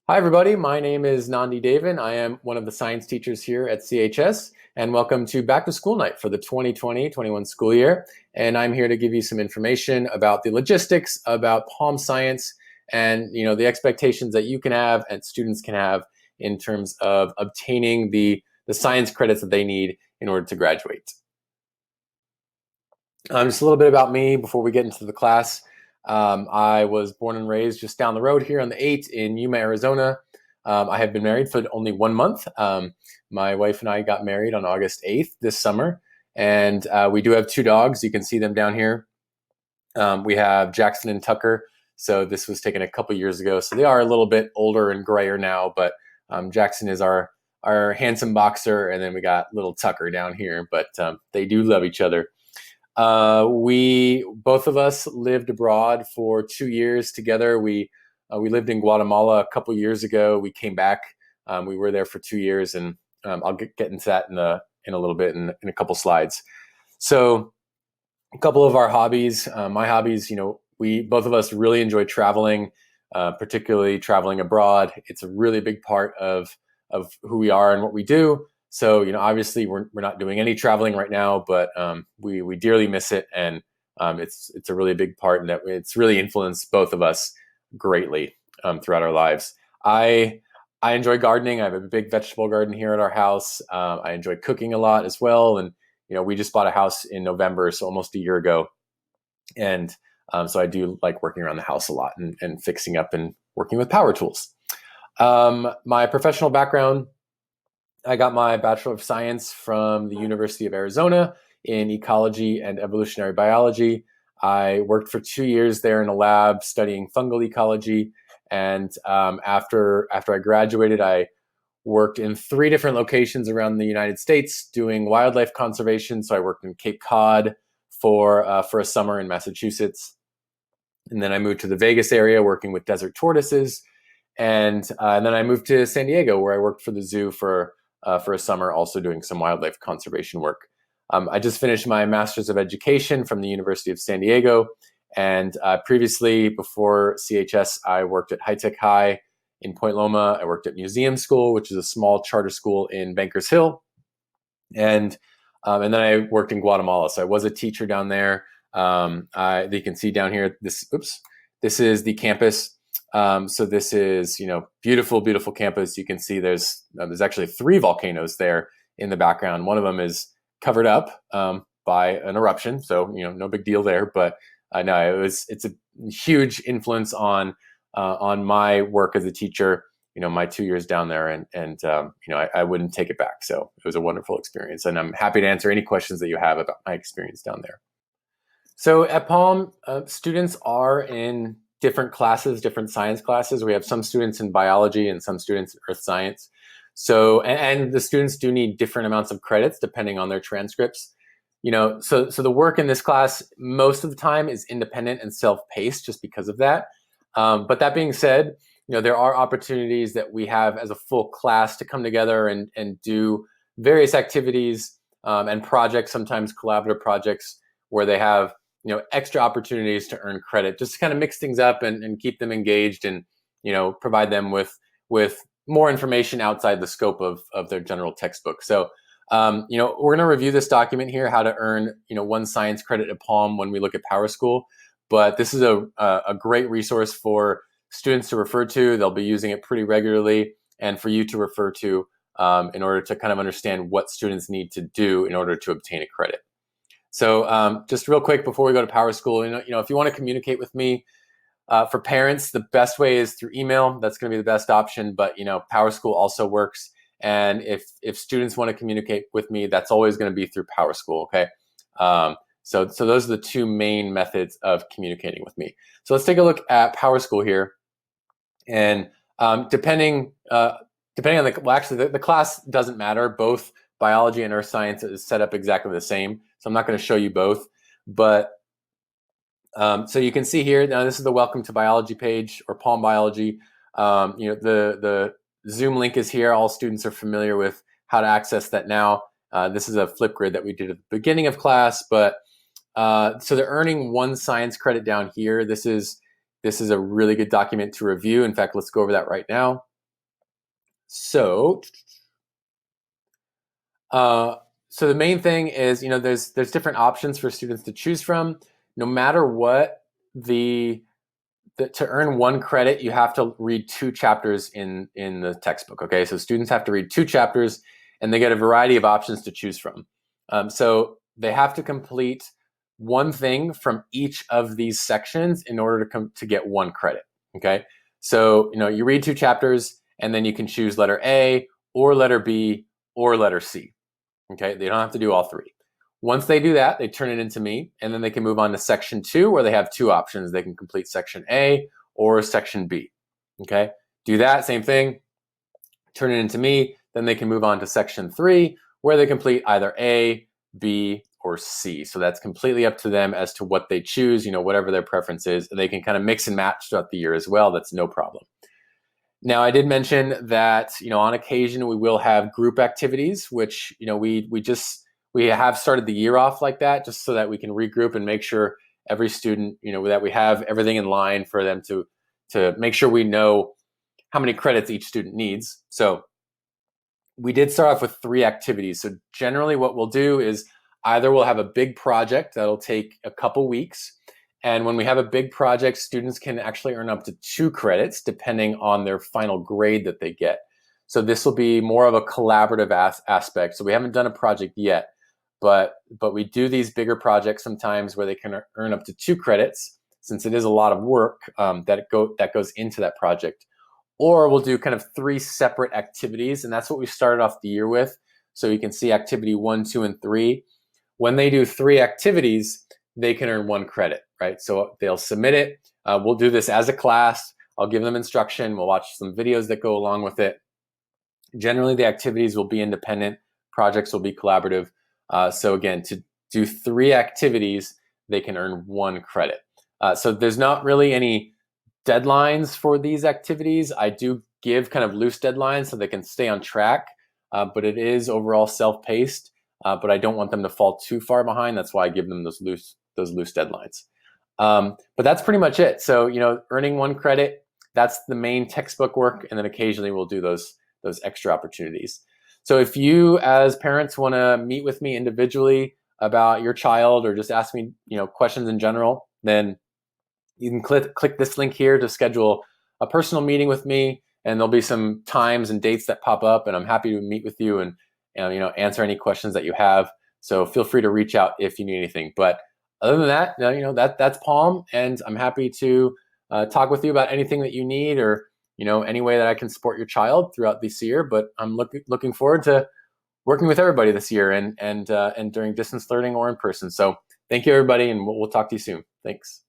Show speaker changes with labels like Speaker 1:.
Speaker 1: Hi, everybody. My name is Nandi Devin. I am one of the science teachers here at CHS, and welcome to Back to School Night for the 2020-21 school year. And I'm here to give you some information about the logistics, about Palm Science, and the expectations that you can have and students can have in terms of obtaining the science credits that they need in order to graduate. Just a little bit about me before we get into the class. I was born and raised just down the road here on the 8 in Yuma, Arizona. I have been married for only 1 month. My wife and I got married on August 8th this summer, and we do have 2 dogs. You can see them down here. We have Jackson and Tucker. So this was taken a couple years ago. So they are a little bit older and grayer now, but Jackson is our handsome boxer, and then we got little Tucker down here, but they do love each other. We both of us lived abroad for 2 years together. We lived in Guatemala a couple years ago. We came back. We were there for 2 years, and I'll get into that in a little bit in a couple slides. So, a couple of our hobbies. My hobbies, we both of us really enjoy traveling, particularly traveling abroad. It's a really big part of who we are and what we do. So, obviously we're not doing any traveling right now, but we dearly miss it, and it's a really big part, and that it's really influenced both of us greatly throughout our lives. I enjoy gardening. I have a big vegetable garden here at our house. I enjoy cooking a lot as well, and we just bought a house in November, so almost a year ago, and so I do like working around the house a lot and fixing up and working with power tools. My professional background. I got my Bachelor of Science from the University of Arizona in ecology and evolutionary biology. I worked for 2 years there in a lab studying fungal ecology. And after I graduated, I worked in 3 different locations around the United States doing wildlife conservation. So I worked in Cape Cod for a summer in Massachusetts. And then I moved to the Vegas area working with desert tortoises. And then I moved to San Diego, where I worked for the zoo for a summer, also doing some wildlife conservation work. I just finished my Master's of Education from the University of San Diego. And previously, before CHS, I worked at High Tech High in Point Loma. I worked at Museum School, which is a small charter school in Bankers Hill. And then I worked in Guatemala. So I was a teacher down there. You can see down here, this is the campus. So this is, beautiful, beautiful campus. You can see there's actually 3 volcanoes there in the background. One of them is covered up by an eruption, so no big deal there. But no, it's a huge influence on my work as a teacher. My 2 years down there, and I wouldn't take it back. So it was a wonderful experience, and I'm happy to answer any questions that you have about my experience down there. So at Palm, students are in different classes, different science classes. We have some students in biology and some students in earth science. So, and the students do need different amounts of credits depending on their transcripts. So the work in this class most of the time is independent and self-paced just because of that. But that being said, there are opportunities that we have as a full class to come together and do various activities and projects, sometimes collaborative projects, where they have extra opportunities to earn credit, just to kind of mix things up and keep them engaged, and provide them with more information outside the scope of their general textbook. So we're going to review this document here, how to earn 1 science credit at Palm when we look at PowerSchool. But this is a great resource for students to refer to. They'll be using it pretty regularly, and for you to refer to in order to kind of understand what students need to do in order to obtain a credit. So just real quick before we go to PowerSchool, if you want to communicate with me, for parents, the best way is through email. That's going to be the best option. But PowerSchool also works, and if students want to communicate with me, that's always going to be through PowerSchool. Okay, so those are the 2 main methods of communicating with me. So let's take a look at PowerSchool here, and depending on the class doesn't matter. Both biology and earth science is set up exactly the same. So I'm not going to show you both, but so you can see here, now this is the Welcome to Biology page, or Palm Biology. The Zoom link is here. All students are familiar with how to access that now. This is a flip grid that we did at the beginning of class, but so they're earning 1 science credit down here. This is a really good document to review. In fact, let's go over that right now. So, so the main thing is, there's different options for students to choose from. No matter what, to earn 1 credit, you have to read 2 chapters in the textbook. Okay, so students have to read 2 chapters, and they get a variety of options to choose from. So they have to complete one thing from each of these sections in order to get 1 credit. Okay, so you read 2 chapters, and then you can choose letter A or letter B or letter C. Okay, they don't have to do all 3. Once they do that, they turn it into me, and then they can move on to section 2, where they have 2 options. They can complete section A or section B. Okay, do that, same thing, turn it into me, then they can move on to section 3, where they complete either A, B, or C. So that's completely up to them as to what they choose, whatever their preference is. And they can kind of mix and match throughout the year as well. That's no problem. Now, I did mention that, on occasion we will have group activities, which, we have started the year off like that, just so that we can regroup and make sure every student, that we have everything in line for them to make sure we know how many credits each student needs. So we did start off with 3 activities. So generally what we'll do is either we'll have a big project that'll take a couple weeks. And when we have a big project, students can actually earn up to 2 credits depending on their final grade that they get. So this will be more of a collaborative aspect. So we haven't done a project yet, but we do these bigger projects sometimes where they can earn up to 2 credits, since it is a lot of work that goes into that project. Or we'll do kind of 3 separate activities, and that's what we started off the year with. So you can see activity 1, 2, and 3. When they do 3 activities, they can earn 1 credit, right? So they'll submit it. We'll do this as a class. I'll give them instruction. We'll watch some videos that go along with it. Generally, the activities will be independent. Projects will be collaborative. So again, to do 3 activities, they can earn 1 credit. So there's not really any deadlines for these activities. I do give kind of loose deadlines so they can stay on track, but it is overall self-paced. But I don't want them to fall too far behind. That's why I give them those loose deadlines. But that's pretty much it. So earning 1 credit, that's the main textbook work, and then occasionally we'll do those extra opportunities. So if you as parents want to meet with me individually about your child, or just ask me questions in general, then you can click this link here to schedule a personal meeting with me, and there'll be some times and dates that pop up, and I'm happy to meet with you and answer any questions that you have. So feel free to reach out if you need anything. But other than that, that's Palm, and I'm happy to talk with you about anything that you need, or any way that I can support your child throughout this year. But I'm looking forward to working with everybody this year, and during distance learning or in person. So thank you, everybody, and we'll talk to you soon. Thanks.